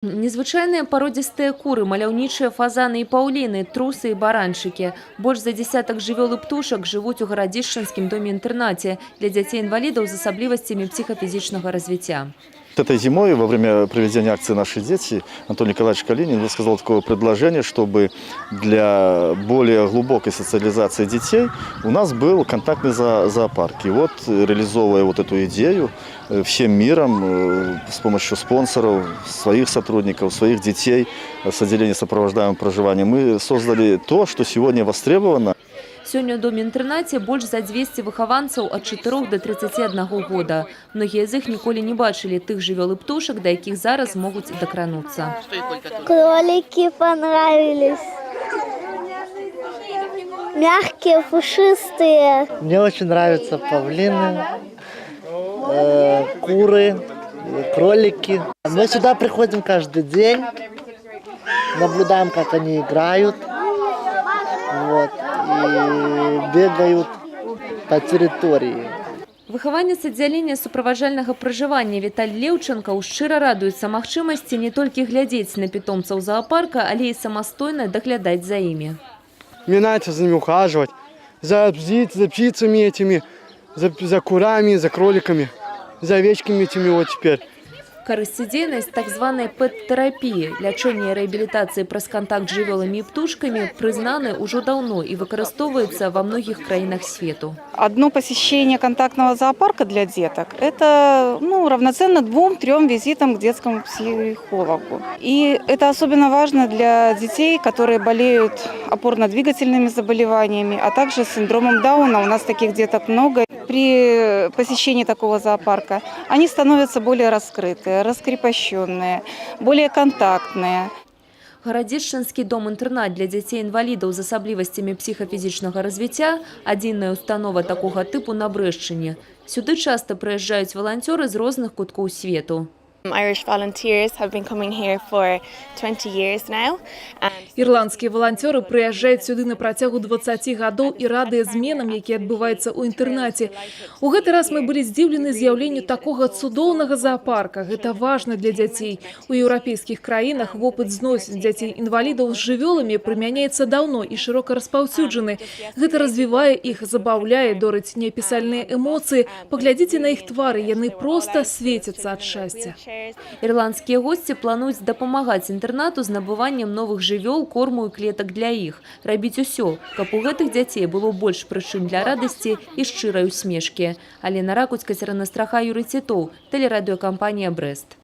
Незвычайныя пародзістыя куры, маляўнічыя фазаны і паўліны, трусы і баранчыкі. Больш за дзесятак жывёл і птушак жывуць у гарадзішчанскім доме-інтэрнаце для дзяцей-інвалідаў з асаблівасцямі псіхафізічнага развіцця. Этой зимой, во время проведения акции «Наши дети», Анатолий Николаевич Калинин высказал такое предложение, чтобы для более глубокой социализации детей у нас был контактный зоопарк. И вот, реализовывая вот эту идею всем миром, с помощью спонсоров, своих сотрудников, своих детей с отделения сопровождаемого проживания, мы создали то, что сегодня востребовано. Сёння ў доме-інтэрнаце больш за 200 выхаванцаў ад 4 до 31 года. Многія з іх ніколі не бачылі тых жывёл і птушак, да якіх зараз могуць дакрануцца. Кролики понравились. Мягкие, пушистые. Мне очень нравятся павлины, куры, кролики. Мы сюда приходим каждый день, наблюдаем, как они играют, вот, и бегают по территории. Выхаванец аддзялення суправаджальнага пражывання Віталь Леўчанка шчыра радуецца магчымасці не толькі глядзець на питомцаў зоопарка, але і самастойна даглядаць за імі. Мне нравится за ними ухаживать, за птицами этими, за курами, за кроликами, за овечками этими вот теперь. Карысцедзейнасць так званай пэт-тэрапіі, лячэння і рэабілітацыі праз контакт з жывёламі і птушкамі прызнаны ўжо даўно і выкарыстоўваецца ва многіх краінах свету. Одно посещение контактного зоопарка для деток – это равноценно 2-3 визитам к детскому психологу. И это особенно важно для детей, которые болеют опорно-двигательными заболеваниями, а также синдромом Дауна. У нас таких деток много. При посещении такого зоопарка они становятся более раскрытые, раскрепощенные, более контактные. Гарадзішчанскі дом-інтэрнат для дзяцей-інвалідаў з асаблівасцямі псіхафізічнага развіцця – адзіная установа такога тыпу на Брэшчыне. Сюды часта прыязджаюць валанцёры з розных куткоў свету. Irish volunteers have been coming here for 20 years now. Ірландскія валанцёры прыязджаюць сюды на працягу 20 гадоў і радыя зменам, якія адбываюцца ў інтэрнаце. У гэты раз мы былі здзіўлены з'яўленню такога цудоўнага зоопарка. Гэта важна для дзяцей. У еўрапейскіх краінах вопыт зносін дзяцей-інвалідаў з жывёламі прымяняецца даўно і шырока распаўсюджаны. Гэта развівае іх, забаўляе, дорыць неапісальныя эмоцыі. Паглядзіце на іх твары, яны проста свецяцца ад шчасця. Ірландскія госці плануюць дапамагаць інтэрнату з набываннем новых жывёл, корму і клетак для іх. Рабіць усё, каб у гэтых дзяцей было больш прычын для радасці і шчырай усмешкі. Алена Ракуць, Кацярына Страха, Юрый Цітоў, тэлерадыёкампанія «Брэст».